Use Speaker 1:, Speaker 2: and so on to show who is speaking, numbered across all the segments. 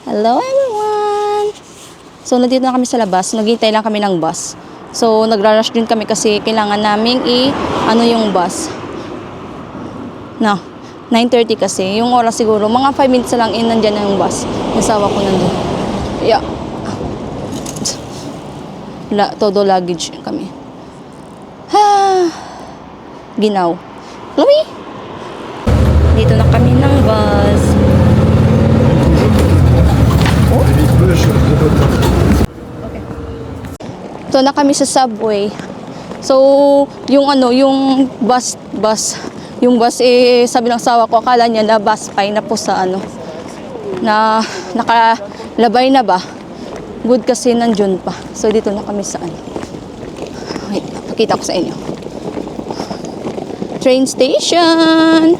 Speaker 1: Hello everyone! So, nandito na kami sa labas. Naghihintay lang kami ng bus. So, nagra-rush din kami kasi kailangan naming yung bus. No, 9:30 kasi. Yung oras siguro, mga 5 minutes lang nandyan na yung bus. Nasawa ko nandun. Yeah. Todo luggage kami. Ginaw. Chloe! Dito na kami ng bus. Ito na kami sa subway. So, yung bus, sabi ng asawa ko, akala niya na bus pay na po sa na nakalabay na ba? Good kasi nandiyon pa. So, dito na kami sa Wait, pakita ko sa inyo. Train station!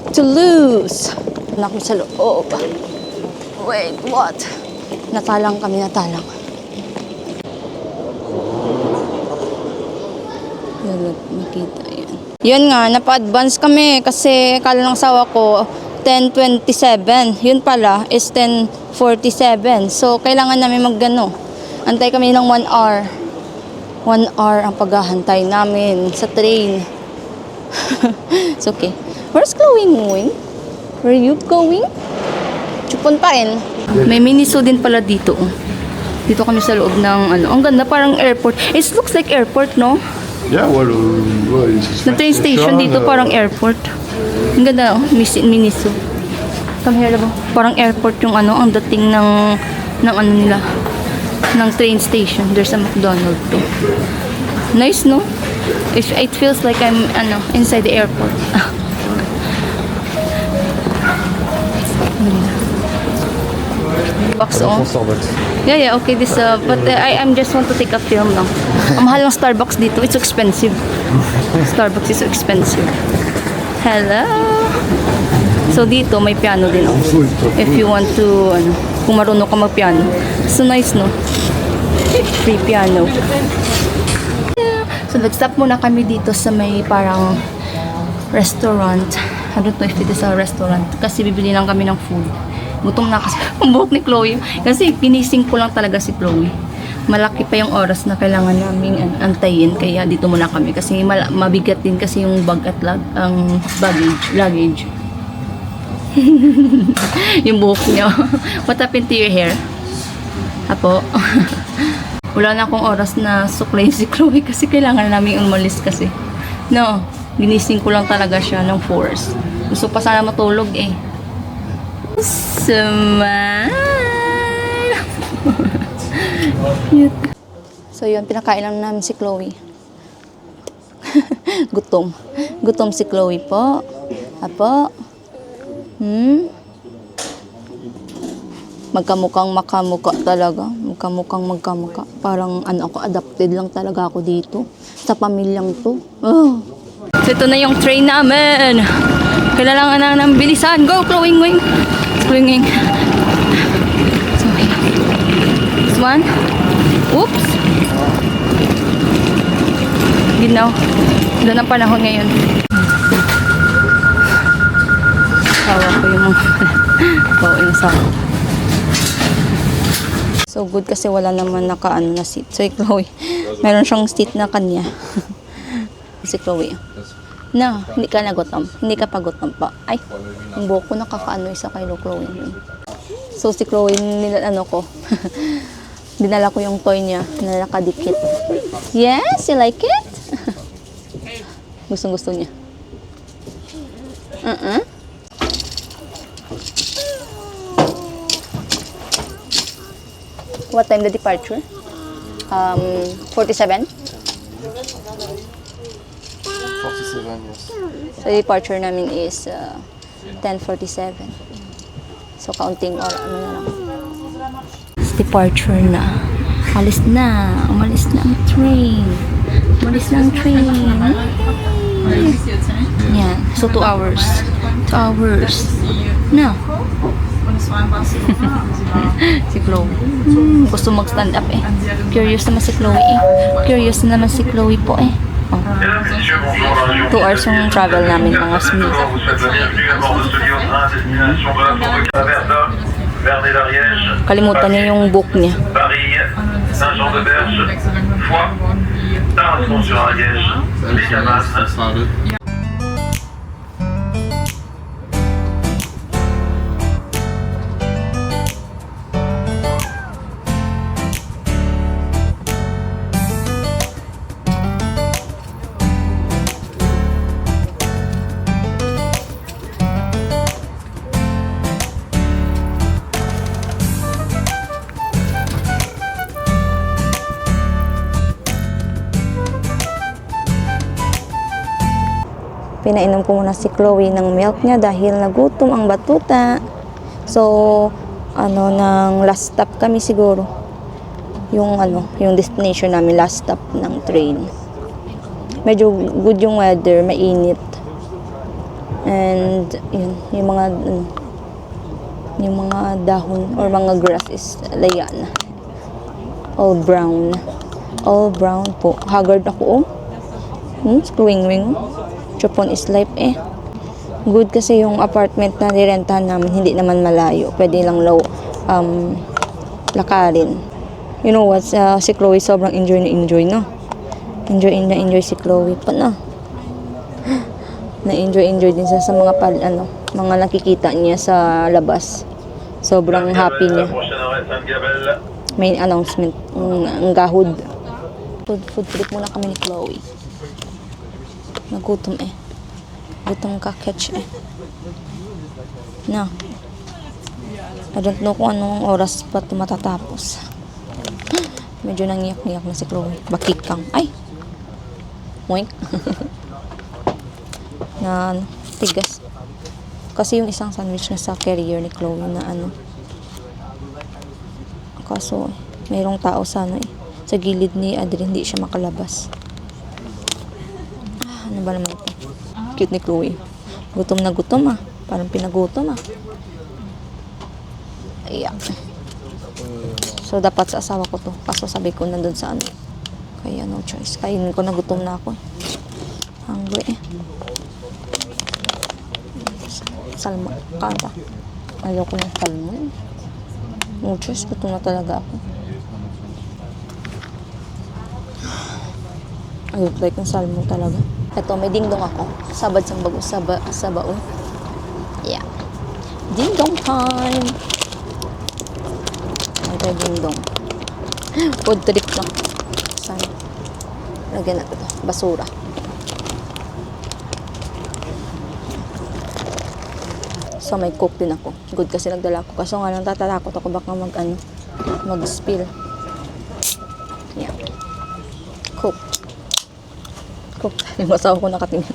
Speaker 1: Toulouse! Na kami sa loob. Wait, what? Natalang kami. Makita yan. Yun nga, napa-advance kami kasi kala ng asawa ko 10:27. Yun pala is 10:47. So, kailangan namin antay kami ng 1 hour. 1 hour ang paghahantay namin sa train. It's okay. Where's Chloe going? Where you going? Chupon pa rin. May Miniso din pala dito. Dito kami sa loob ng Ang ganda, parang airport. It looks like airport, no?
Speaker 2: Yeah,
Speaker 1: The train station dito parang airport. Ang ganda, Miniso. Come here, diba? Parang airport yung ang dating ng nila. Ng train station. There's a McDonald's too. Nice, no? It feels like I'm inside the airport. Box on. Yeah, okay, this but I'm just want to take a film lang. Ang mahal ng Starbucks dito, it's expensive. Starbucks is so expensive. Hello. So dito may piano din if you want to kung marunong ka mag-piano. So nice, no? Free piano. So nag-stop muna kami dito sa may parang restaurant. I don't know if it is a restaurant kasi bibili lang kami ng food. Gutom na kasi ang buhok ni Chloe. Kasi pinising ko lang talaga si Chloe. Malaki pa yung oras na kailangan naming antayin. Kaya dito muna kami. Kasi mabigat din kasi yung bag at ang luggage. Yung buhok niya. What happened to your hair? Apo? Wala na akong oras na suklayin si Chloe kasi kailangan namin umalis kasi. No, ginising ko lang talaga siya ng force. Gusto pa sana matulog eh. Smile! So yun, pinakain lang namin si Chloe. Gutom si Chloe po. Apo? Magkamukhang makamuka talaga. Magkamukhang. Parang ako, adapted lang talaga ako dito. Sa pamilyang to. Oh. So ito na yung train namin. Kailangan na ng bilisan. Go, Chloe, wing. Swinging. So, this one. Oops. Ginaw. Doon ang panahon ngayon. Sawa ko yung sawa. So good kasi wala naman na seat. So Chloe, meron siyang seat na kanya. Si Chloe. No, hindi ka nagutom. Hindi ka pagutom pa. Ay, ang buhok ko isa kay Chloe. So si Chloe, dinala ko yung toy niya na nakadikit. Yes, you like it? Gusto niya. What time the departure? 47?
Speaker 2: 47, yes.
Speaker 1: So, departure namin is 10:47. So, counting or na lang. Departure na. Umalis na ang train. Yeah. So, 2 hours. 2 hours. No. Si Chloe. Gusto mag-stand up eh. Curious naman si Chloe po eh. 2 hours yung travel namin mga smooth.
Speaker 3: Vernay-l'Ariège,
Speaker 1: Kalimutan niya yung book niya.
Speaker 3: Paris, Saint-Jean-de-Berge, Foix, Tarascon-sur-Ariège, Les Cabanes,
Speaker 2: Schade.
Speaker 1: Pinainom ko muna si Chloe ng milk niya dahil nagutom ang batuta. So, ng last stop kami siguro. Yung destination namin, last stop ng train. Medyo good yung weather, mainit. And, yun, yung mga dahon or mga grass is layan. All brown. All brown po. Haggard ako, Screwing-wing. Chupon is life eh. Good kasi yung apartment na nirentahan namin, hindi naman malayo. Pwede lang lakarin. You know what, si Chloe sobrang enjoy, no? Enjoy si Chloe pa na. Na-enjoy din siya sa mga mga nakikita niya sa labas. Sobrang happy niya.
Speaker 3: prochaine arrêt Sainte-Gabelle.
Speaker 1: May announcement, ang gahod. Food trip muna kami ni Chloe. Nagutom eh. Gutom ka, catch eh. No. I don't know kung anong oras pa ito matatapos. Medyo nangiyak-ngiyak na si Chloe. Bakikang. Ay! Moink. Na tigas. Kasi yung isang sandwich na sa carrier ni Chloe na kaso mayroong tao sana sa gilid ni Adri, hindi siya makalabas. Ano ba naman ito? Cute ni Chloe. Gutom na gutom Parang pinagutom Ayan. So dapat sa asawa ko to. Kaso sabi ko nandun sa Kaya no choice. Kainin ko, nagutom na ako. Hungry Salmon. Kanta. Ayoko ng salmon. No choice. Gutom na talaga ako. Ayoko like ng salmon talaga. Ito, may dingdong ako. Sabad sang bago sa baon. Yeah. Dingdong time! Ito, dingdong. Food trip na. Saan? Lagyan natin ito. Basura. So, may cook din ako. Good kasi nagdala ko. Kaso nga lang tatakot ako baka mag-spill. Yeah. Cook. Yung asawa ko nakatingin.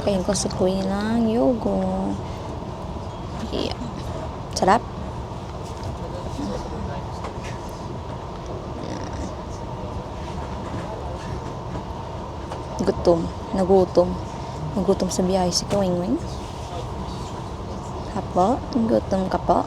Speaker 1: Kain ko sa kuya ng yogo. Yeah. Sarap. Nagutom sa biyahe si Kawing-wing. Hapo, gutom ka po.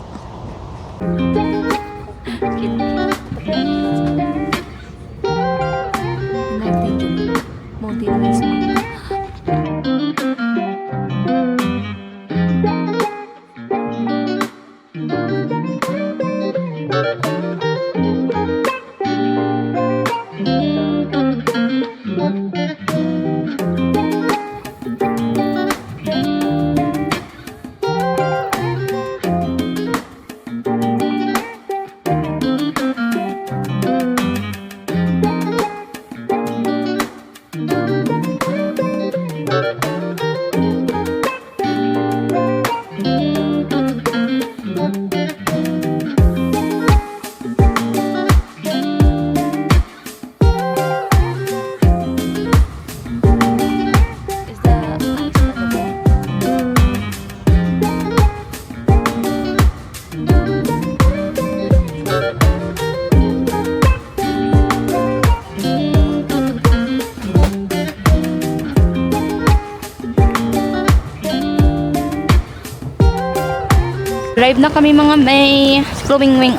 Speaker 1: Drive na kami mga may. Si Kawing-wing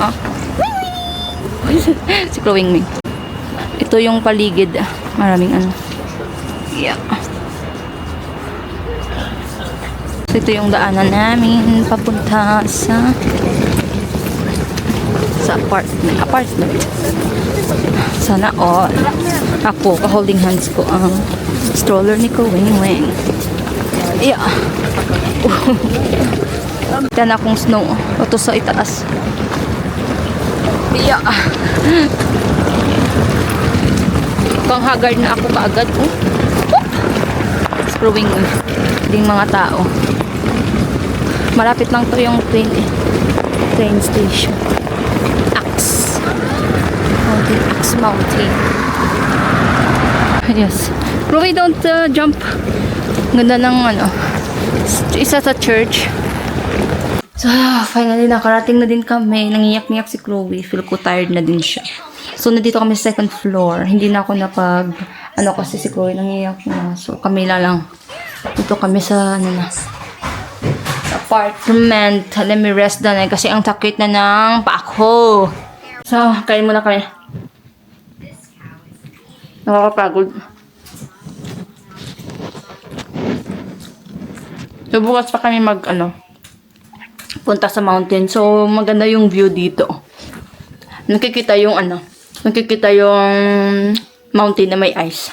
Speaker 1: si Kawing-wing. Ito yung paligid. Maraming Yeah. So, ito yung daanan namin papunta sa apartment. Sana all. Ako, holding hands ko ang stroller ni ko, Wing Wing. Yeah. Yan akong snow. Ito sa itaas. Yeah. Kung haggard na ako kaagad. Screwing ding mga tao. Malapit lang to yung train station. Axe Mountain. Yes. Chloe, don't jump. Ganda ng isa sa church. So, finally, nakarating na din kami. Nangiyak-niyak si Chloe. Feel ko tired na din siya. So, nandito kami sa second floor. Hindi na ako kasi si Chloe nangiyak na. So, kami lang. Dito kami sa, sa apartment. Let me rest down kasi ang sakit na ng pako. So, kain muna kami. Nakakapagod. So, bukas pa kami punta sa mountain. So, maganda yung view dito. Nakikita yung mountain na may ice.